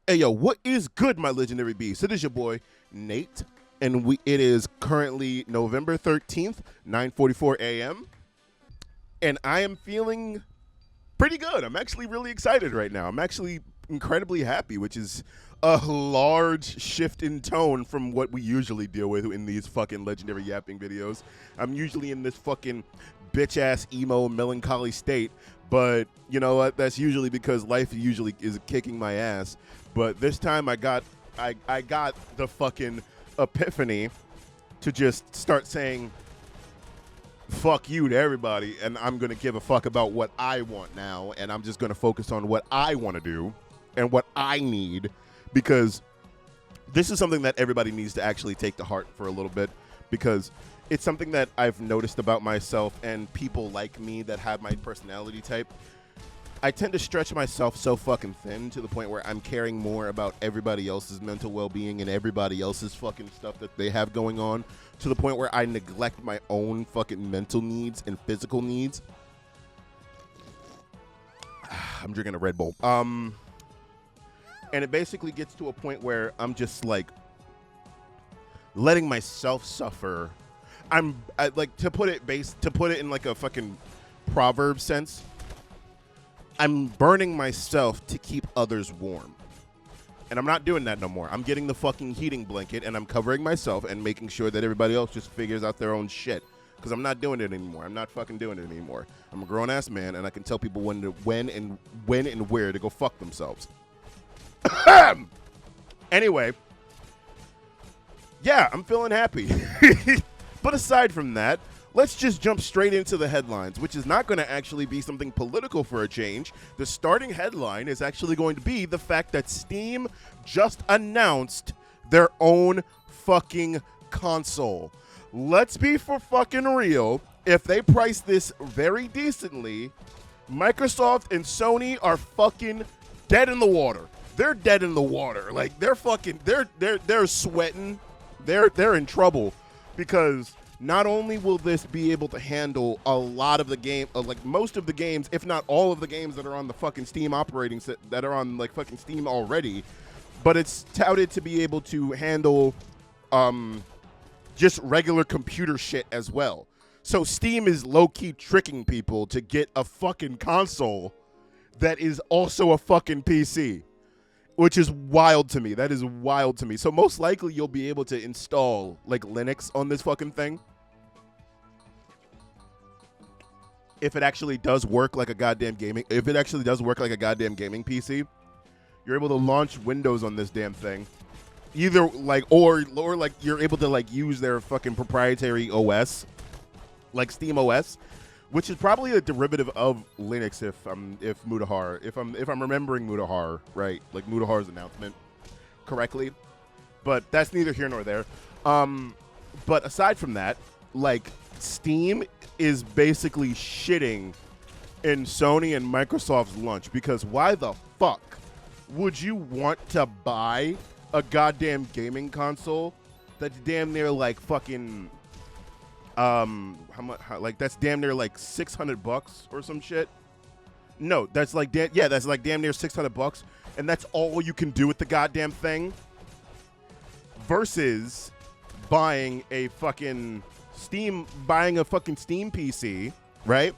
Hey, yo, what is good, my legendary beast? It is your boy, Nate, and it is currently November 13th, 9:44 a.m., and I am feeling pretty good. I'm actually really excited right now. I'm actually incredibly happy, which is a large shift in tone from what we usually deal with in these fucking legendary yapping videos. I'm usually in this fucking bitch-ass emo melancholy state, but you know what? That's usually because life usually is kicking my ass. But this time I got the fucking epiphany to just start saying fuck you to everybody, and I'm going to give a fuck about what I want now, and I'm just going to focus on what I want to do and what I need, because this is something that everybody needs to actually take to heart for a little bit, because it's something that I've noticed about myself and people like me that have my personality type. I tend to stretch myself so fucking thin to the point where I'm caring more about everybody else's mental well-being and everybody else's fucking stuff that they have going on, to the point where I neglect my own fucking mental needs and physical needs. I'm drinking a Red Bull. And it basically gets to a point where I'm just like letting myself suffer. I like to put it in like a fucking proverb sense. I'm burning myself to keep others warm. And I'm not doing that no more. I'm getting the fucking heating blanket and I'm covering myself and making sure that everybody else just figures out their own shit. Because I'm not doing it anymore. I'm not fucking doing it anymore. I'm a grown-ass man and I can tell people when and where to go fuck themselves. Anyway. Yeah, I'm feeling happy. But aside from that, let's just jump straight into the headlines, which is not going to actually be something political for a change. The starting headline is actually going to be the fact that Steam just announced their own fucking console. Let's be for fucking real. If they price this very decently, Microsoft and Sony are fucking dead in the water. They're dead in the water. Like they're sweating. They're in trouble, because not only will this be able to handle a lot of the game, like most of the games, if not all of the games that are on the fucking Steam operating set, that are on like fucking Steam already, but it's touted to be able to handle just regular computer shit as well. So Steam is low-key tricking people to get a fucking console that is also a fucking PC, which is wild to me. That is wild to me. So most likely you'll be able to install like Linux on this fucking thing. If it actually does work like a goddamn gaming PC, you're able to launch Windows on this damn thing. Either like or like you're able to like use their fucking proprietary OS, like Steam OS, which is probably a derivative of Linux if I'm remembering Mutahar right, like Mutahar's announcement correctly. But that's neither here nor there. But aside from that, like Steam is basically shitting in Sony and Microsoft's lunch, because why the fuck would you want to buy a goddamn gaming console that's damn near like fucking that's damn near like $600 or some shit? No, that's like that's like damn near $600, and that's all you can do with the goddamn thing. Versus buying a fucking Steam PC, right?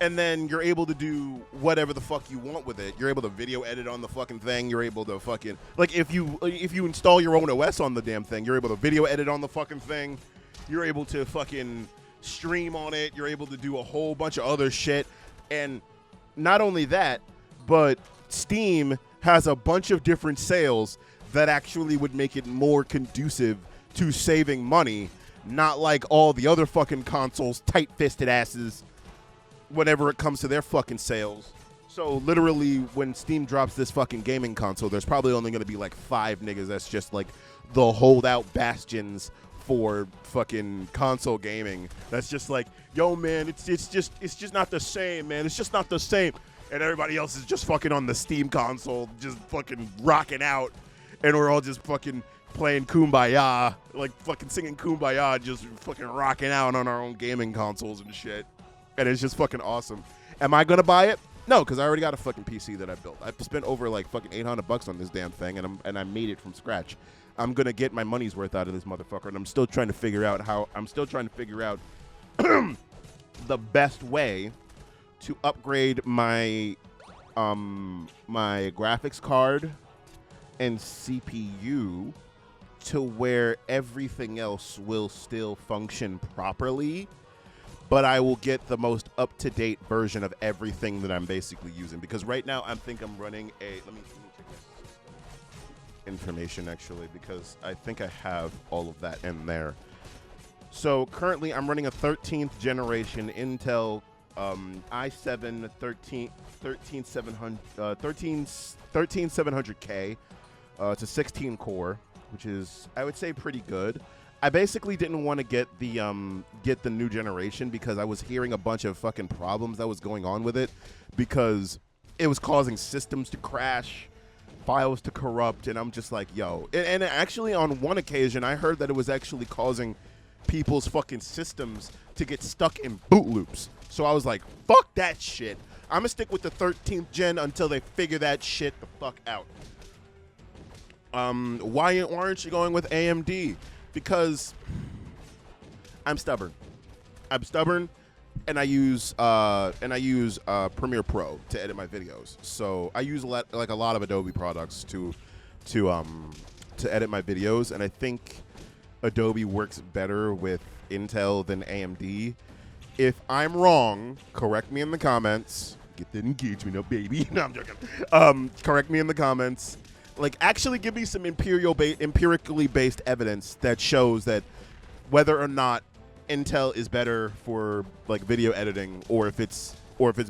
And then you're able to do whatever the fuck you want with it. You're able to video edit on the fucking thing. You're able to fucking like if you install your own OS on the damn thing, you're able to video edit on the fucking thing. You're able to fucking stream on it. You're able to do a whole bunch of other shit. And not only that, but Steam has a bunch of different sales that actually would make it more conducive to saving money, not like all the other fucking consoles, tight-fisted asses, whenever it comes to their fucking sales. So literally, when Steam drops this fucking gaming console, there's probably only going to be like 5 niggas that's just like the holdout bastions for fucking console gaming. That's just like, yo man, it's just not the same, man. It's just not the same. And everybody else is just fucking on the Steam console, just fucking rocking out, and we're all just fucking playing Kumbaya, like fucking singing Kumbaya, just fucking rocking out on our own gaming consoles and shit. And it's just fucking awesome. Am I gonna buy it? No, because I already got a fucking PC that I built. I've spent over like fucking $800 on this damn thing, and I made it from scratch. I'm gonna get my money's worth out of this motherfucker, and I'm still trying to figure out the best way to upgrade my my graphics card and CPU to where everything else will still function properly, but I will get the most up-to-date version of everything that I'm basically using. Because right now I'm running a, let me check this information actually, because I think I have all of that in there. So currently I'm running a 13th generation Intel i7 13700K. It's a 16 core, which is, I would say, pretty good. I basically didn't want to get the new generation because I was hearing a bunch of fucking problems that was going on with it, because it was causing systems to crash, files to corrupt, and I'm just like, yo. And actually on one occasion I heard that it was actually causing people's fucking systems to get stuck in boot loops. So I was like, fuck that shit. I'm gonna stick with the 13th gen until they figure that shit the fuck out. Why aren't you going with AMD? Because I'm stubborn. And I use Premiere Pro to edit my videos. So I use a lot of Adobe products to edit my videos, and I think Adobe works better with Intel than AMD. If I'm wrong, correct me in the comments. Get that engagement up, baby. No, I'm joking. Correct me in the comments. Like, actually give me some empirically based evidence that shows that whether or not Intel is better for like video editing, or if it's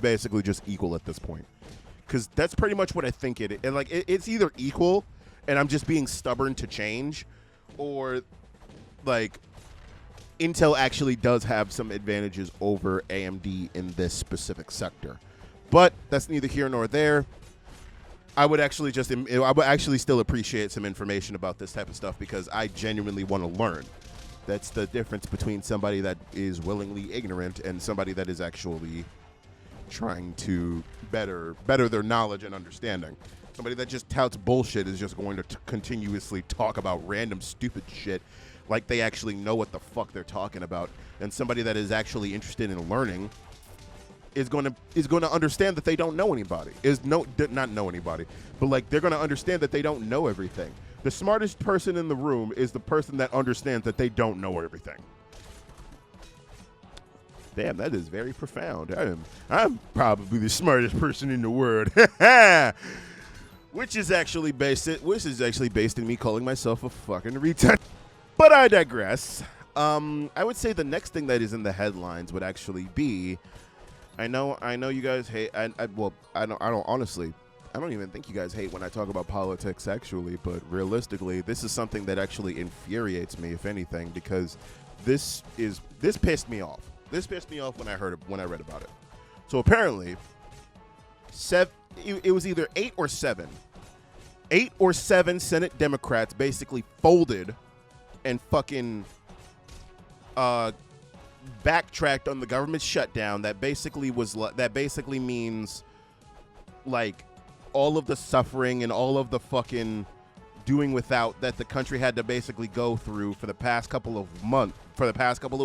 basically just equal at this point. Because that's pretty much what I think it is. And like it's either equal and I'm just being stubborn to change, or like Intel actually does have some advantages over AMD in this specific sector. But that's neither here nor there. I would actually still appreciate some information about this type of stuff, because I genuinely want to learn. That's the difference between somebody that is willingly ignorant and somebody that is actually trying to better their knowledge and understanding. Somebody that just touts bullshit is just going to continuously talk about random stupid shit like they actually know what the fuck they're talking about. And somebody that is actually interested in learning is going to understand that they don't know anybody. Not know anybody, but like they're going to understand that they don't know everything. The smartest person in the room is the person that understands that they don't know everything. Damn, that is very profound. I'm probably the smartest person in the world. Which is actually based in me calling myself a fucking retard. But I digress. I would say the next thing that is in the headlines would actually be, I know you guys hate. I don't even think you guys hate when I talk about politics actually, but realistically, this is something that actually infuriates me, if anything, because this pissed me off. This pissed me off when I read about it. So apparently, it was either 8 or 7 Senate Democrats basically folded and fucking backtracked on the government shutdown. That basically means like all of the suffering and all of the fucking doing without that the country had to basically go through for the past couple of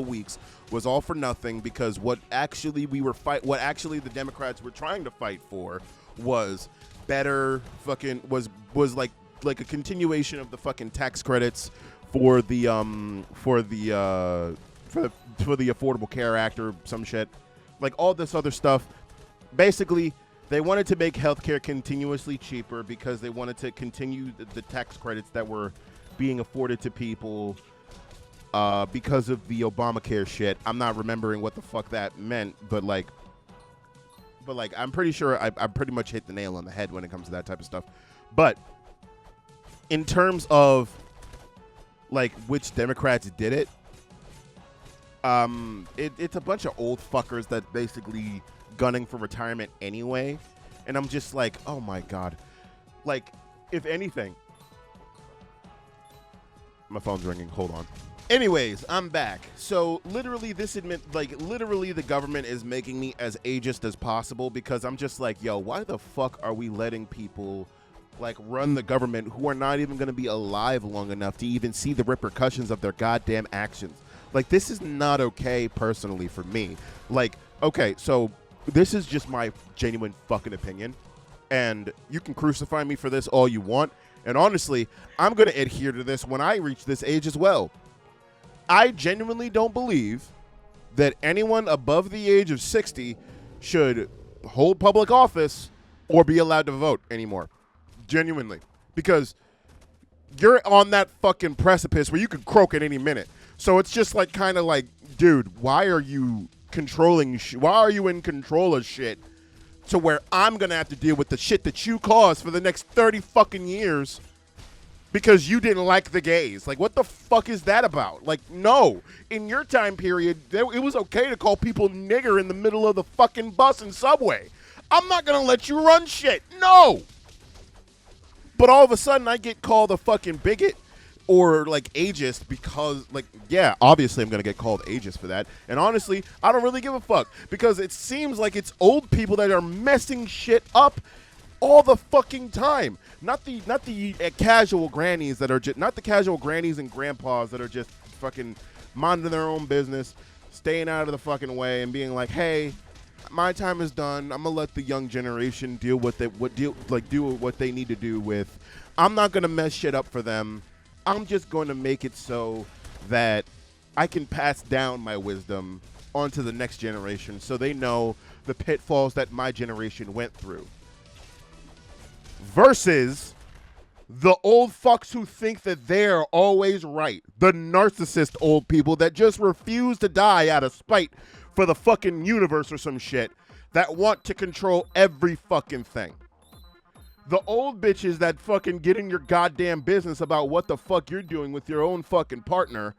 weeks was all for nothing, because what actually the Democrats were trying to fight for was better fucking was like a continuation of the fucking tax credits for the Affordable Care Act or some shit, like all this other stuff. Basically, they wanted to make healthcare continuously cheaper because they wanted to continue the tax credits that were being afforded to people because of the Obamacare shit. I'm not remembering what the fuck that meant, but I'm pretty sure I pretty much hit the nail on the head when it comes to that type of stuff. But in terms of like which Democrats did it, it's a bunch of old fuckers that basically gunning for retirement anyway, and I'm just like, oh my god. Like, if anything, my phone's ringing, hold on. Anyways, I'm back. So literally literally the government is making me as ageist as possible because I'm just like, yo, why the fuck are we letting people like run the government who are not even going to be alive long enough to even see the repercussions of their goddamn actions? Like, this is not okay personally for me. Like, okay, so this is just my genuine fucking opinion, and you can crucify me for this all you want, and honestly, I'm going to adhere to this when I reach this age as well. I genuinely don't believe that anyone above the age of 60 should hold public office or be allowed to vote anymore. Genuinely. Because you're on that fucking precipice where you could croak at any minute. So it's just like kind of like, dude, why are you controlling why are you in control of shit to where I'm going to have to deal with the shit that you caused for the next 30 fucking years? Because you didn't like the gays. Like, what the fuck is that about? Like, no. In your time period, it was okay to call people nigger in the middle of the fucking bus and subway. I'm not going to let you run shit. No. But all of a sudden, I get called a fucking bigot or, like, ageist because, like, yeah, obviously I'm going to get called ageist for that. And honestly, I don't really give a fuck because it seems like it's old people that are messing shit up all the fucking time. Not the casual grannies that are just, not the casual grannies and grandpas that are just fucking minding their own business, staying out of the fucking way and being like, hey, my time is done. I'm gonna let the young generation do what they need to do with. I'm not gonna mess shit up for them. I'm just going to make it so that I can pass down my wisdom onto the next generation so they know the pitfalls that my generation went through. Versus the old fucks who think that they're always right. The narcissist old people that just refuse to die out of spite for the fucking universe or some shit, that want to control every fucking thing. The old bitches that fucking get in your goddamn business about what the fuck you're doing with your own fucking partner.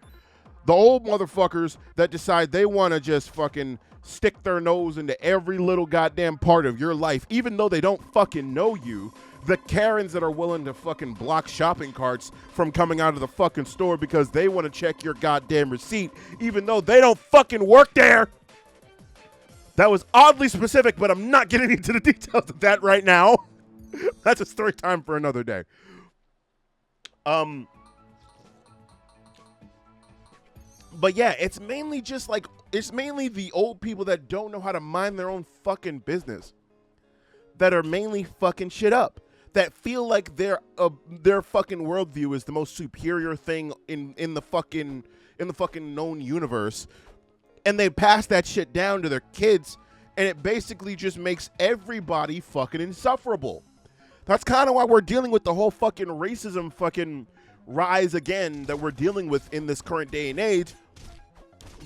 The old motherfuckers that decide they want to just fucking stick their nose into every little goddamn part of your life, even though they don't fucking know you. The Karens that are willing to fucking block shopping carts from coming out of the fucking store because they want to check your goddamn receipt, even though they don't fucking work there. That was oddly specific, but I'm not getting into the details of that right now. That's a story time for another day. But yeah, it's mainly the old people that don't know how to mind their own fucking business that are mainly fucking shit up, that feel like their fucking worldview is the most superior thing in the fucking known universe, and they pass that shit down to their kids, and it basically just makes everybody fucking insufferable. That's kind of why we're dealing with the whole fucking racism fucking rise again that we're dealing with in this current day and age,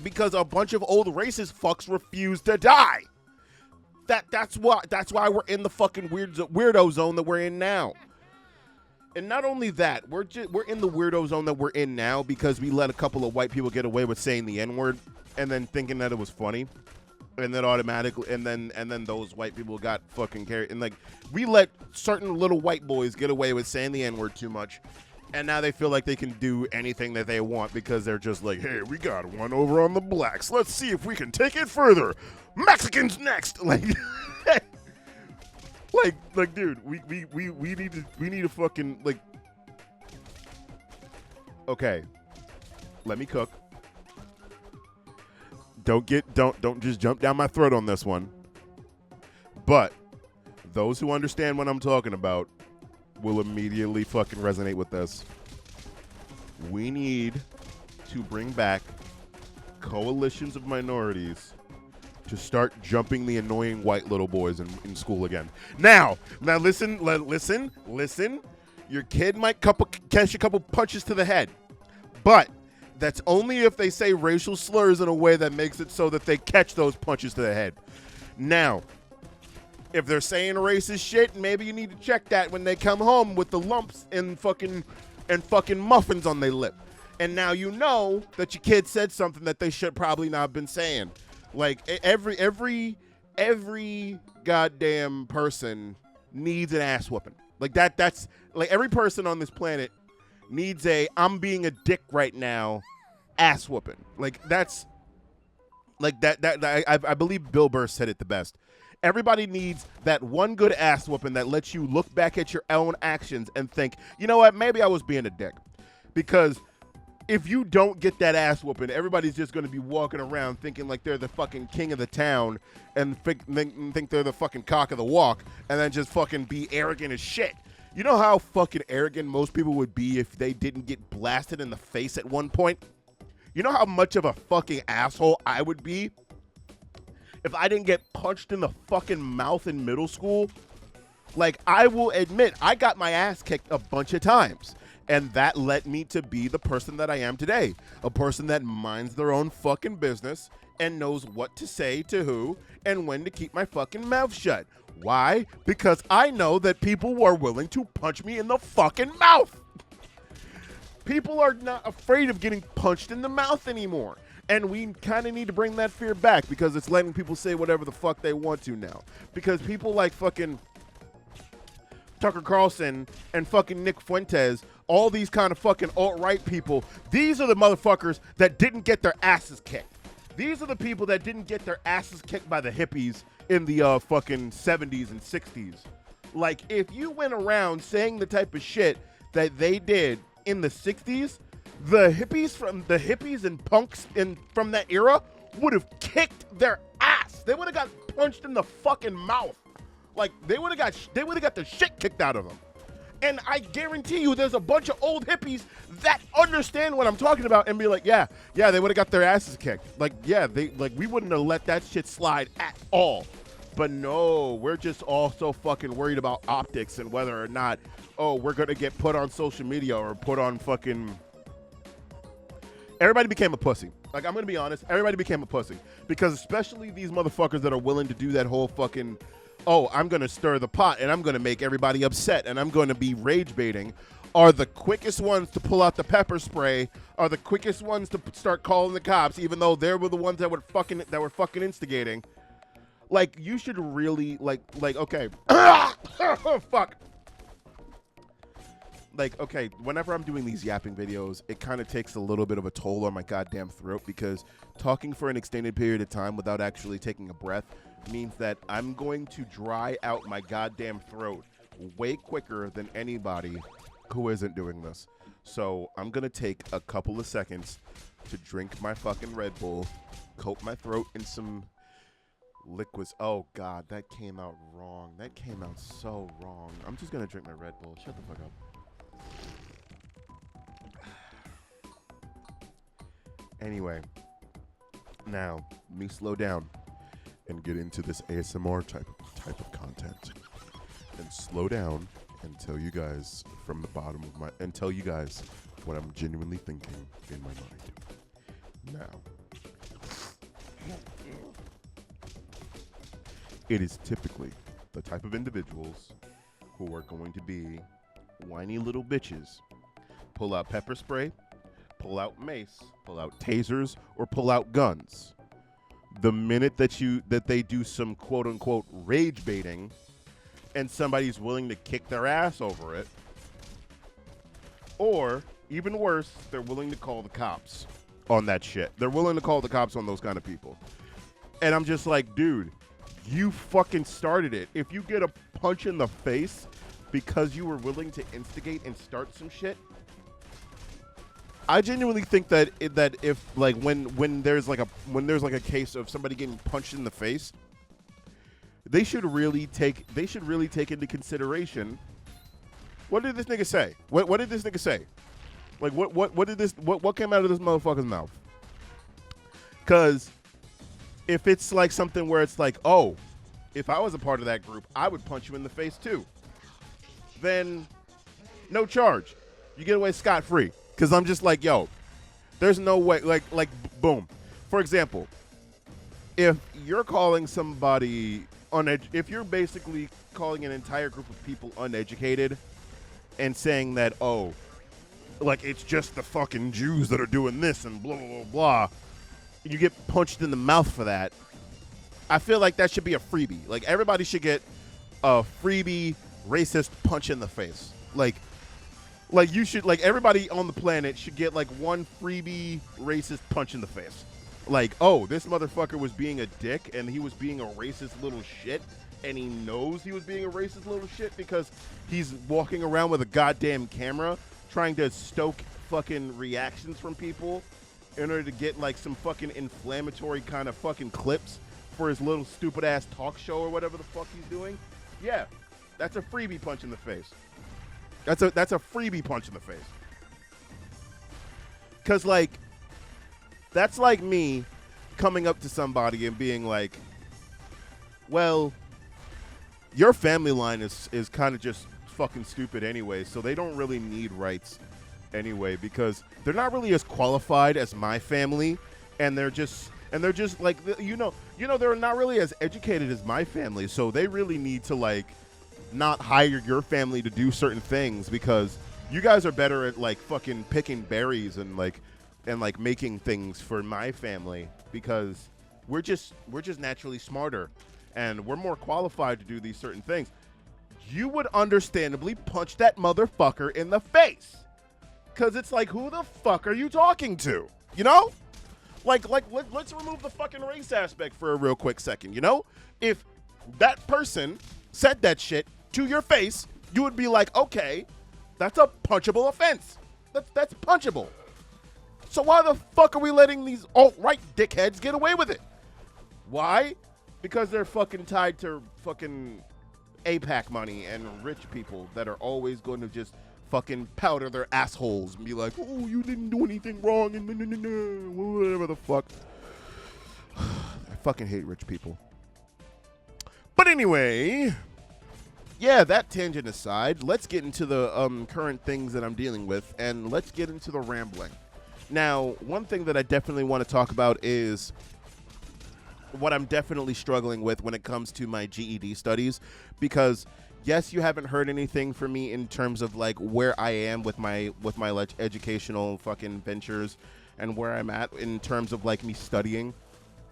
because a bunch of old racist fucks refuse to die. That's why we're in the fucking weirdo zone that we're in now. And not only that, we're in the weirdo zone that we're in now because we let a couple of white people get away with saying the N-word and then thinking that it was funny. And then automatically, and then those white people got fucking carried. And like, we let certain little white boys get away with saying the N-word too much. And now they feel like they can do anything that they want because they're just like, hey, we got one over on the blacks. Let's see if we can take it further. Mexicans next. Like, like, dude, we need to fucking, like, okay, let me cook. Don't just jump down my throat on this one. But those who understand what I'm talking about will immediately fucking resonate with this. We need to bring back coalitions of minorities to start jumping the annoying white little boys in school again. Now listen. Your kid might catch a couple punches to the head, but that's only if they say racial slurs in a way that makes it so that they catch those punches to the head. Now, if they're saying racist shit, maybe you need to check that when they come home with the lumps and fucking muffins on their lip. And now you know that your kid said something that they should probably not have been saying. Like, every goddamn person needs an ass whooping. Like, that's like every person on this planet needs I'm being a dick right now ass whooping. Like that's like that I believe Bill Burr said it the best. Everybody needs that one good ass whooping that lets you look back at your own actions and think, you know what, maybe I was being a dick. Because if you don't get that ass whooping, everybody's just going to be walking around thinking like they're the fucking king of the town and think they're the fucking cock of the walk and then just fucking be arrogant as shit. You know how fucking arrogant most people would be if they didn't get blasted in the face at one point? You know how much of a fucking asshole I would be if I didn't get punched in the fucking mouth in middle school? Like, I will admit, I got my ass kicked a bunch of times. And that led me to be the person that I am today. A person that minds their own fucking business and knows what to say to who and when to keep my fucking mouth shut. Why? Because I know that people are willing to punch me in the fucking mouth. People are not afraid of getting punched in the mouth anymore. And we kind of need to bring that fear back because it's letting people say whatever the fuck they want to now. Because people like fucking Tucker Carlson and fucking Nick Fuentes, all these kind of fucking alt-right people, these are the motherfuckers that didn't get their asses kicked. These are the people that didn't get their asses kicked by the hippies in the fucking 70s and 60s. Like, if you went around saying the type of shit that they did in the 60s, the hippies and punks from that era would have kicked their ass. They would have got punched in the fucking mouth. Like, they would have got the shit kicked out of them. And I guarantee you there's a bunch of old hippies that understand what I'm talking about and be like, yeah, they would have got their asses kicked. Like, yeah, we wouldn't have let that shit slide at all. But no, we're just all so fucking worried about optics and whether or not, we're going to get put on social media or put on fucking... Everybody became a pussy. Like, I'm going to be honest, everybody became a pussy. Because especially these motherfuckers that are willing to do that whole fucking... I'm going to stir the pot and I'm going to make everybody upset and I'm going to be rage baiting, are the quickest ones to pull out the pepper spray, are the quickest ones to start calling the cops, even though they were the ones that were fucking instigating. Like, you should really, like, okay. Oh, fuck. Like, okay, whenever I'm doing these yapping videos, it kind of takes a little bit of a toll on my goddamn throat because talking for an extended period of time without actually taking a breath means that I'm going to dry out my goddamn throat way quicker than anybody who isn't doing this. So I'm going to take a couple of seconds to drink my fucking Red Bull, coat my throat in some liquids. Oh, God, that came out wrong. That came out so wrong. I'm just going to drink my Red Bull. Shut the fuck up. Anyway, now, let me slow down and get into this ASMR type of content. And slow down and tell you guys from the bottom of my... and tell you guys what I'm genuinely thinking in my mind. Now, it is typically the type of individuals who are going to be whiny little bitches. Pull out pepper spray, pull out mace, pull out tasers, or pull out guns. The minute that they do some quote-unquote rage baiting and somebody's willing to kick their ass over it, or even worse, they're willing to call the cops on that shit. They're willing to call the cops on those kind of people. And I'm just like, dude, you fucking started it. If you get a punch in the face because you were willing to instigate and start some shit, I genuinely think that if like when there's like a case of somebody getting punched in the face, they should really take into consideration, what did this nigga say? What did this nigga say? Like what came out of this motherfucker's mouth? Because if it's like something where it's like, oh, if I was a part of that group, I would punch you in the face too, then no charge. You get away scot-free. Because I'm just like, yo, there's no way, like, boom. For example, if you're calling somebody, if you're basically calling an entire group of people uneducated and saying that, oh, like, it's just the fucking Jews that are doing this and blah, blah, blah, blah, and you get punched in the mouth for that, I feel like that should be a freebie. Like, everybody should get a freebie racist punch in the face. Like, Like, you should, like, everybody on the planet should get, like, one freebie racist punch in the face. Like, oh, this motherfucker was being a dick and he was being a racist little shit, and he knows he was being a racist little shit because he's walking around with a goddamn camera trying to stoke fucking reactions from people in order to get, like, some fucking inflammatory kind of fucking clips for his little stupid-ass talk show or whatever the fuck he's doing. Yeah, that's a freebie punch in the face. That's a freebie punch in the face. Because, like, that's like me coming up to somebody and being like, well, your family line is kind of just fucking stupid anyway, so they don't really need rights anyway because they're not really as qualified as my family, and they're just like, you know, they're not really as educated as my family, so they really need to, like, not hire your family to do certain things because you guys are better at, like, fucking picking berries and making things for my family because we're just naturally smarter and we're more qualified to do these certain things. You would understandably punch that motherfucker in the face because it's like, who the fuck are you talking to? You know? Let's remove the fucking race aspect for a real quick second, you know? If that person said that shit to your face, you would be like, okay, that's a punchable offense. That's punchable. So why the fuck are we letting these alt-right dickheads get away with it? Why? Because they're fucking tied to fucking APAC money and rich people that are always going to just fucking powder their assholes and be like, oh, you didn't do anything wrong and whatever the fuck. I fucking hate rich people. But anyway, yeah, that tangent aside, let's get into the current things that I'm dealing with, and let's get into the rambling. Now, one thing that I definitely want to talk about is what I'm definitely struggling with when it comes to my GED studies, because yes, you haven't heard anything from me in terms of, like, where I am with my educational fucking ventures and where I'm at in terms of, like, me studying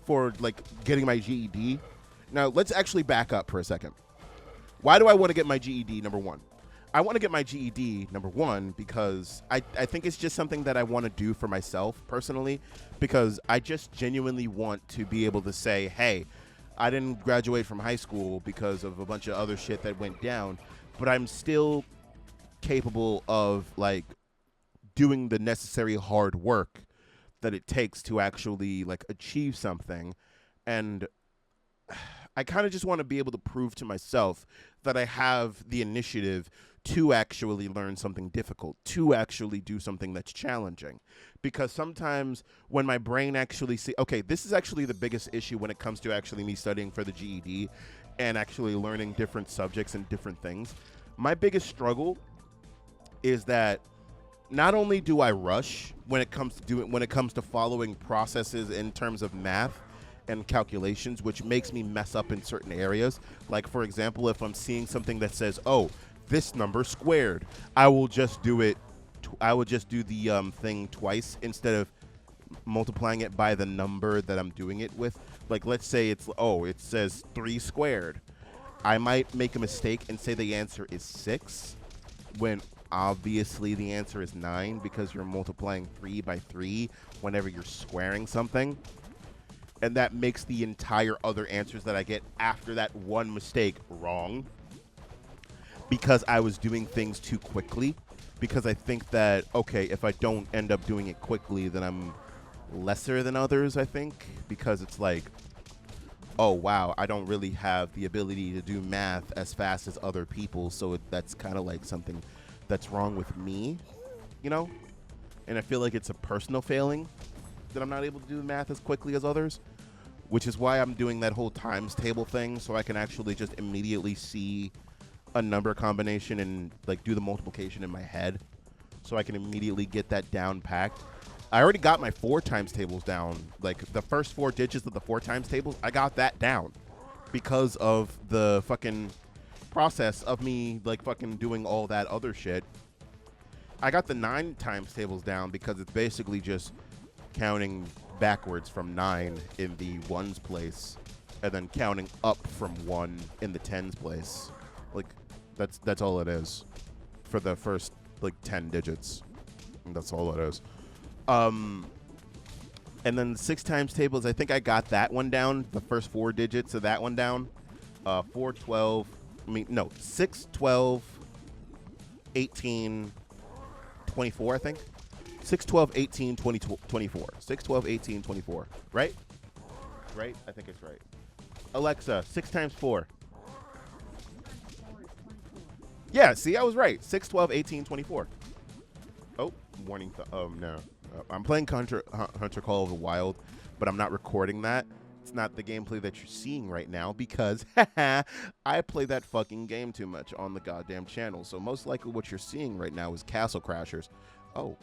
for, like, getting my GED. Now, let's actually back up for a second. Why do I want to get my GED, number one? I want to get my GED, number one, because I think it's just something that I want to do for myself personally, because I just genuinely want to be able to say, hey, I didn't graduate from high school because of a bunch of other shit that went down, but I'm still capable of, like, doing the necessary hard work that it takes to actually, like, achieve something. And I kind of just want to be able to prove to myself that I have the initiative to actually learn something difficult, to actually do something that's challenging. Because sometimes when my brain actually okay, this is actually the biggest issue when it comes to actually me studying for the GED and actually learning different subjects and different things. My biggest struggle is that not only do I rush when it comes to following processes in terms of math and calculations, which makes me mess up in certain areas. Like, for example, if I'm seeing something that says, oh, this number squared, I will just do it. I will just do the thing twice instead of multiplying it by the number that I'm doing it with. Like, let's say it says 3 squared. I might make a mistake and say the answer is 6 when obviously the answer is 9 because you're multiplying 3 by 3 whenever you're squaring something. And that makes the entire other answers that I get after that one mistake wrong because I was doing things too quickly. Because I think that, okay, if I don't end up doing it quickly, then I'm lesser than others, I think. Because it's like, oh, wow, I don't really have the ability to do math as fast as other people. So that's kind of like something that's wrong with me, you know? And I feel like it's a personal failing that I'm not able to do math as quickly as others, which is why I'm doing that whole times table thing so I can actually just immediately see a number combination and, like, do the multiplication in my head so I can immediately get that down packed. I already got my 4 times tables down. Like, the first 4 digits of the 4 times tables, I got that down because of the fucking process of me, like, fucking doing all that other shit. I got the 9 times tables down because it's basically just counting backwards from 9 in the ones place and then counting up from 1 in the tens place. Like, that's all it is for the first like 10 digits. And that's all it is. And then 6 times tables, I think I got that one down, the first 4 digits of that one down. 4, 12, 6, 12, 18, 24, I think. 6, 12, 18, 20, 24. 6, 12, 18, 24. Right? Right? I think it's right. Alexa, 6 times 4. Yeah, see, I was right. 6, 12, 18, 24. Oh, warning. No. I'm playing Hunter Call of the Wild, but I'm not recording that. It's not the gameplay that you're seeing right now because I play that fucking game too much on the goddamn channel. So most likely what you're seeing right now is Castle Crashers. Oh.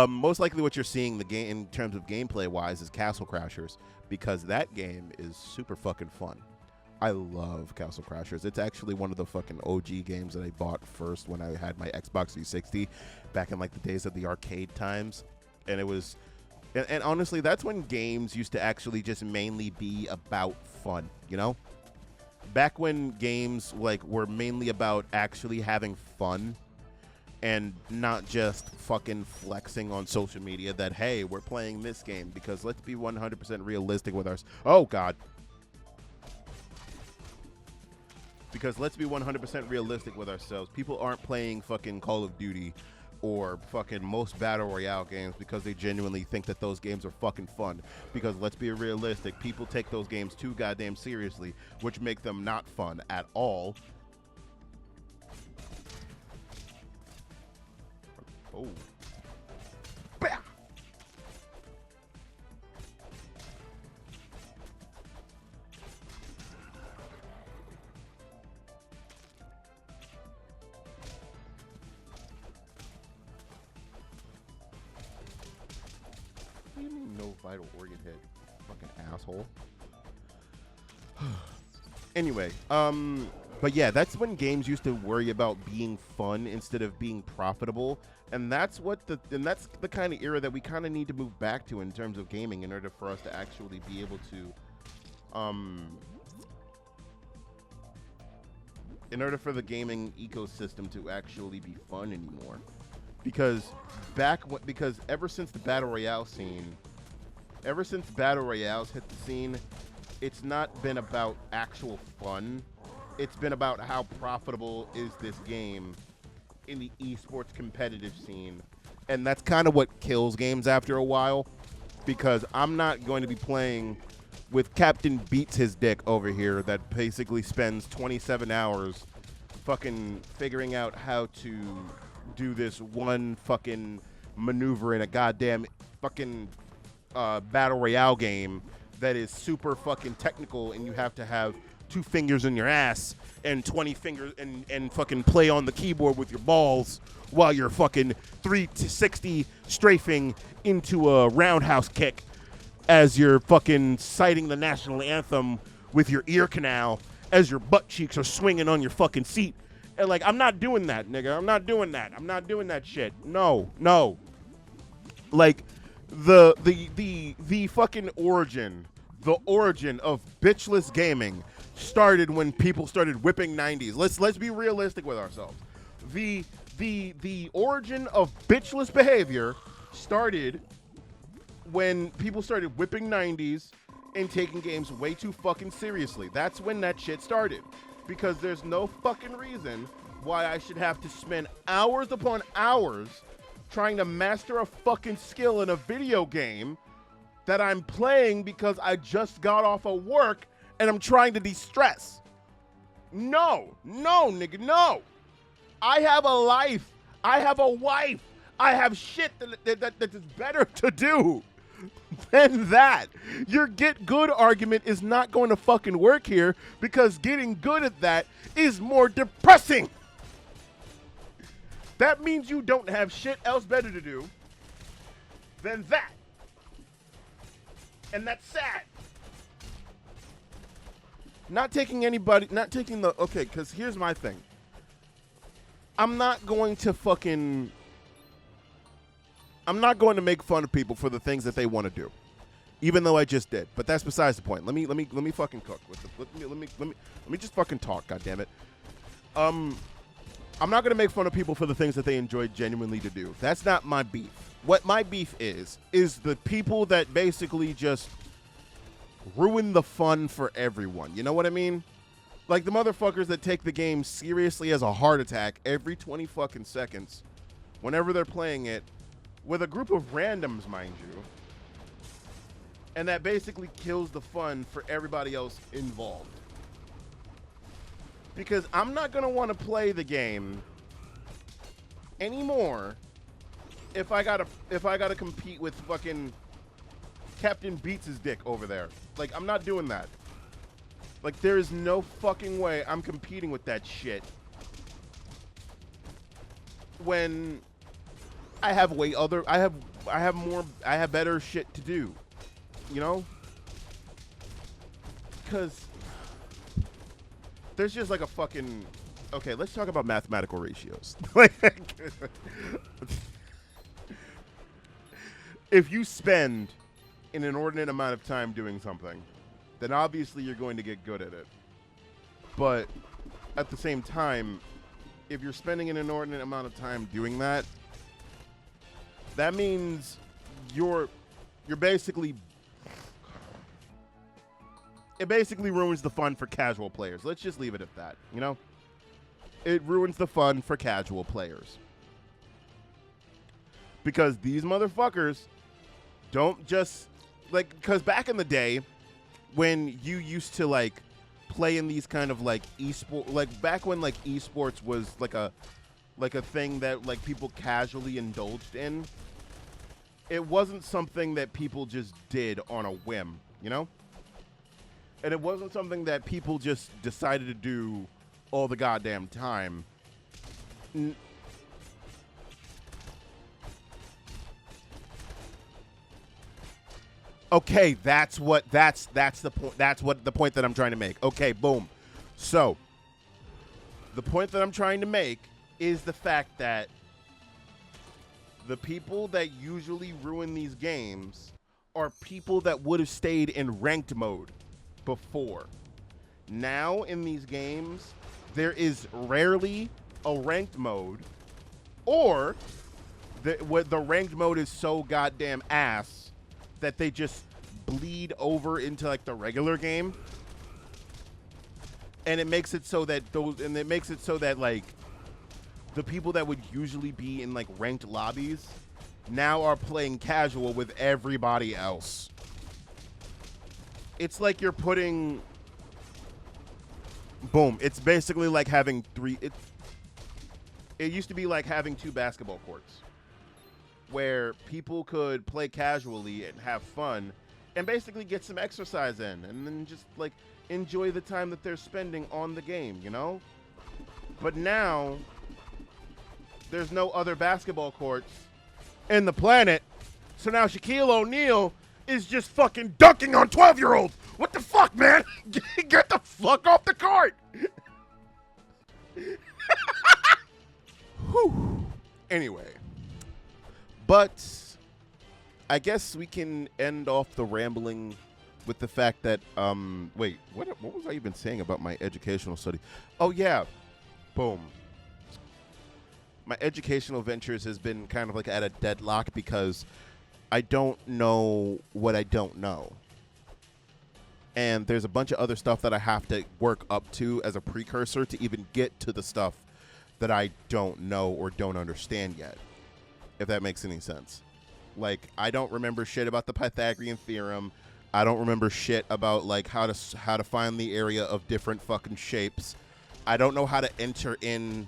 Most likely what you're seeing the game in terms of gameplay wise is Castle Crashers because that game is super fucking fun. I love Castle Crashers. It's actually one of the fucking OG games that I bought first when I had my Xbox 360 back in like the days of the arcade times. And it was, and honestly, that's when games used to actually just mainly be about fun, you know? Back when games like were mainly about actually having fun and not just fucking flexing on social media that, hey, we're playing this game, because let's be 100% realistic with ours. Oh, God. Because let's be 100% realistic with ourselves. People aren't playing fucking Call of Duty or fucking most Battle Royale games because they genuinely think that those games are fucking fun. Because let's be realistic, people take those games too goddamn seriously, which make them not fun at all. Oh. Bah! What do you mean no vital organ hit? Fucking asshole. Anyway, but yeah, that's when games used to worry about being fun instead of being profitable, and that's the kind of era that we kind of need to move back to in terms of gaming in order for us to actually be able to, in order for the gaming ecosystem to actually be fun anymore. Because ever since the Battle Royale scene, ever since Battle Royales hit the scene, it's not been about actual fun. It's been about how profitable is this game in the esports competitive scene. And that's kind of what kills games after a while, because I'm not going to be playing with Captain Beats His Dick over here that basically spends 27 hours fucking figuring out how to do this one fucking maneuver in a goddamn fucking Battle Royale game that is super fucking technical, and you have to have 2 fingers in your ass and 20 fingers and fucking play on the keyboard with your balls while you're fucking 360 strafing into a roundhouse kick as you're fucking citing the national anthem with your ear canal as your butt cheeks are swinging on your fucking seat. And like, I'm not doing that, nigga. I'm not doing that. I'm not doing that shit. No. Like, the fucking origin of bitchless gaming started when people started whipping 90s. Let's be realistic with ourselves. The origin of bitchless behavior started when people started whipping 90s and taking games way too fucking seriously. That's when that shit started. Because there's no fucking reason why I should have to spend hours upon hours trying to master a fucking skill in a video game that I'm playing because I just got off of work and I'm trying to de-stress. No, nigga, no. I have a life. I have a wife. I have shit that is better to do than that. Your get good argument is not going to fucking work here, because getting good at that is more depressing. That means you don't have shit else better to do than that. And that's sad. Okay, because here's my thing. I'm not going to make fun of people for the things that they want to do. even though I just did. But that's besides the point. Let me fucking cook. Let me just fucking talk. God damn it. I'm not gonna make fun of people for the things that they enjoy genuinely to do. That's not my beef. What my beef is the people that basically just ruin the fun for everyone. You know what I mean? Like the motherfuckers that take the game seriously as a heart attack every 20 fucking seconds whenever they're playing it with a group of randoms, mind you. And that basically kills the fun for everybody else involved. Because I'm not going to want to play the game anymore if I gotta compete with fucking Captain Beats' dick over there. Like, I'm not doing that. Like, there is no fucking way I'm competing with that shit when I have better shit to do, you know? Because there's just like a fucking, okay, let's talk about mathematical ratios. If you spend an inordinate amount of time doing something, then obviously you're going to get good at it. But at the same time, if you're spending an inordinate amount of time doing that, that means you're basically, it basically ruins the fun for casual players. Let's just leave it at that, you know? It ruins the fun for casual players. Because these motherfuckers don't just, like, because back in the day, when you used to, like, play in these kind of, like, esport, like, back when, like, esports was, like a thing that, like, people casually indulged in, it wasn't something that people just did on a whim, you know? And it wasn't something that people just decided to do all the goddamn time. Okay, that's the point. That's what the point that I'm trying to make. Okay, boom. So, the point that I'm trying to make is the fact that the people that usually ruin these games are people that would have stayed in ranked mode before. Now in these games, there is rarely a ranked mode, or the ranked mode is so goddamn ass that they just bleed over into like the regular game, and it makes it so that like the people that would usually be in like ranked lobbies now are playing casual with everybody else. It's like you're putting, boom, it's basically like having it used to be like having 2 basketball courts where people could play casually and have fun and basically get some exercise in and then just like enjoy the time that they're spending on the game, you know? But now there's no other basketball courts in the planet, so now Shaquille O'Neal is just fucking dunking on 12-year-olds. What the fuck, man? Get the fuck off the court. Whew. Anyway, but I guess we can end off the rambling with the fact that, wait, what was I even saying about my educational study? Oh, yeah. Boom. My educational ventures has been kind of like at a deadlock because I don't know what I don't know. And there's a bunch of other stuff that I have to work up to as a precursor to even get to the stuff that I don't know or don't understand yet, if that makes any sense. Like, I don't remember shit about the Pythagorean theorem. I don't remember shit about, like, how to find the area of different fucking shapes. I don't know how to enter in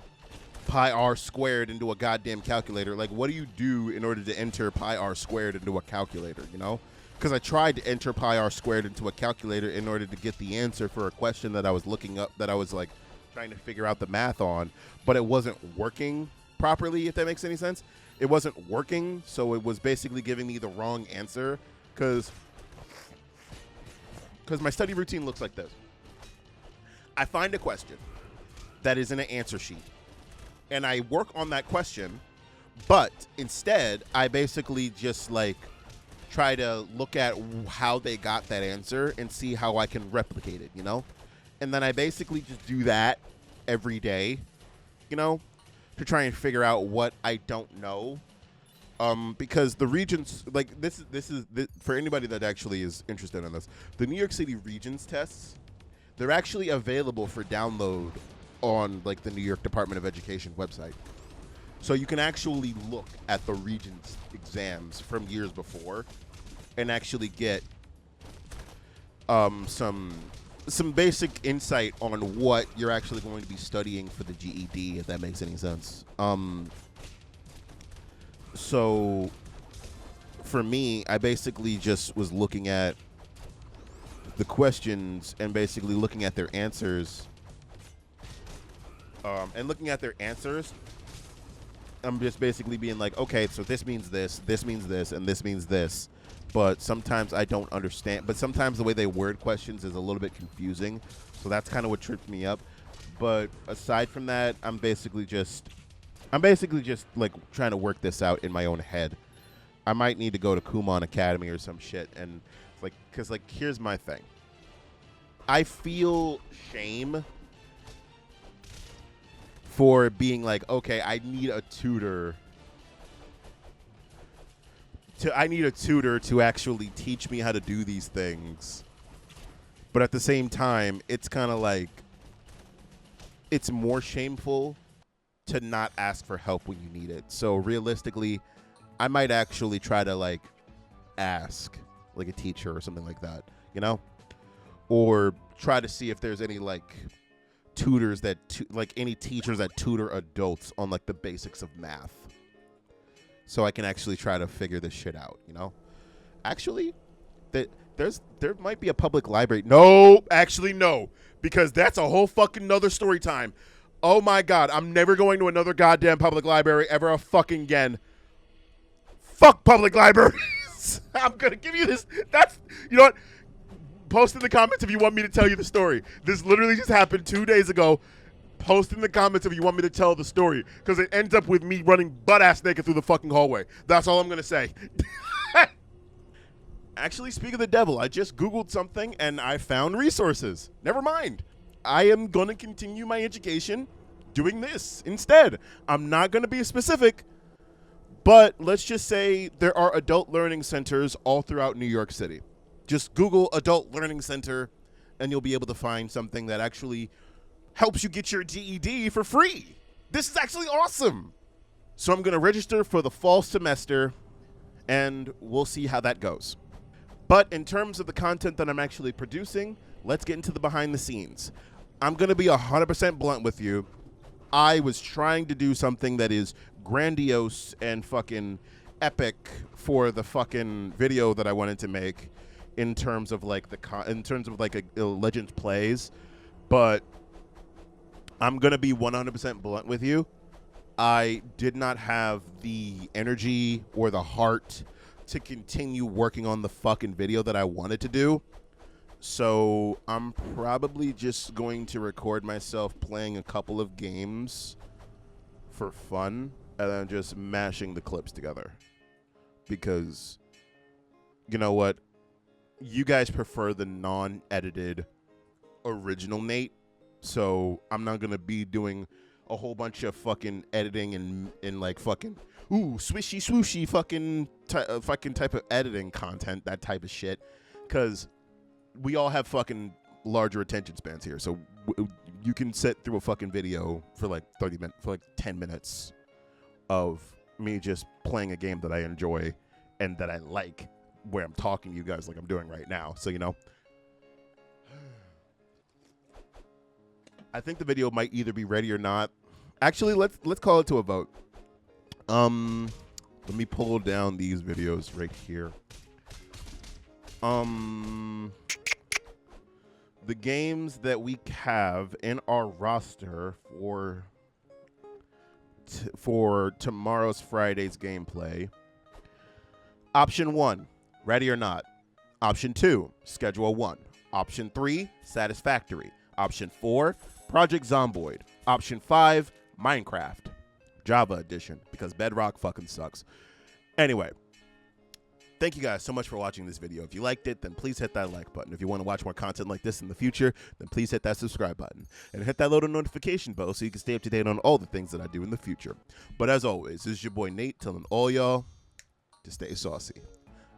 pi r squared into a goddamn calculator. Like, what do you do in order to enter pi r squared into a calculator, you know? Because I tried to enter pi r squared into a calculator in order to get the answer for a question that I was looking up, that I was, like, trying to figure out the math on, but it wasn't working properly, if that makes any sense. It wasn't working, so it was basically giving me the wrong answer, because my study routine looks like this. I find a question that is in an answer sheet, and I work on that question, but instead, I basically just, like, try to look at how they got that answer and see how I can replicate it, And then I basically just do that every day, to try and figure out what I don't know. Because the regions, like this is for anybody that actually is interested in this, the New York City regions tests, they're actually available for download on like the New York Department of Education website. So you can actually look at the regions exams from years before and actually get some basic insight on what you're actually going to be studying for the GED, if that makes any sense. So for me, I basically just was looking at the questions and basically looking at their answers. I'm just basically being like, okay, so this means this means this, and this means this. But sometimes I don't understand. But sometimes the way they word questions is a little bit confusing. So that's kind of what tripped me up. But aside from that, I'm basically just like trying to work this out in my own head. I might need to go to Kumon Academy or some shit, and because here's my thing. I feel shame for being like, okay, I need a tutor to actually teach me how to do these things. But at the same time, it's kind of like it's more shameful to not ask for help when you need it. So realistically, I might actually try to ask like a teacher or something like that, or try to see if there's any tutors any teachers that tutor adults on the basics of math, so I can actually try to figure this shit out. Actually, there might be a public library. No, actually no, because that's a whole fucking nother story time. Oh my God, I'm never going to another goddamn public library ever a fucking again. Fuck public libraries. I'm going to give you this. You know what? Post in the comments if you want me to tell you the story. This literally just happened 2 days ago. Post in the comments if you want me to tell the story, because it ends up with me running butt-ass naked through the fucking hallway. That's all I'm going to say. Actually, speak of the devil, I just Googled something and I found resources. Never mind. I am going to continue my education doing this instead. I'm not going to be specific, but let's just say there are adult learning centers all throughout New York City. Just Google adult learning center and you'll be able to find something that actually helps you get your GED for free. This is actually awesome. So I'm going to register for the fall semester and we'll see how that goes. But in terms of the content that I'm actually producing, let's get into the behind the scenes. I'm going to be 100% blunt with you. I was trying to do something that is grandiose and fucking epic for the fucking video that I wanted to make in terms of a Legends plays, but I'm going to be 100% blunt with you. I did not have the energy or the heart to continue working on the fucking video that I wanted to do. So I'm probably just going to record myself playing a couple of games for fun and then just mashing the clips together. Because, you know what? You guys prefer the non-edited original Nate. So I'm not going to be doing a whole bunch of fucking editing and like fucking, ooh, swishy swooshy fucking type of editing content, that type of shit. Because we all have fucking larger attention spans here. So you can sit through a fucking video for like 30 minutes, for like 10 minutes of me just playing a game that I enjoy and that I like, where I'm talking to you guys like I'm doing right now. So, you know, I think the video might either be ready or not. Actually, let's call it to a vote. Let me pull down these videos right here. The games that we have in our roster for tomorrow's Friday's gameplay. Option 1, Ready or Not. Option 2, Schedule 1. Option 3, Satisfactory. Option 4, Project Zomboid. Option 5, Minecraft. Java Edition, because Bedrock fucking sucks. Anyway, Thank you guys so much for watching this video. If you liked it, then please hit that like button. If you want to watch more content like this in the future, then please hit that subscribe button. And hit that little notification bell so you can stay up to date on all the things that I do in the future. But as always, this is your boy Nate telling all y'all to stay saucy.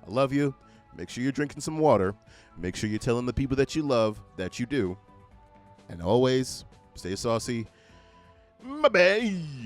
I love you. Make sure you're drinking some water. Make sure you're telling the people that you love that you do. And always stay saucy. Bye-bye.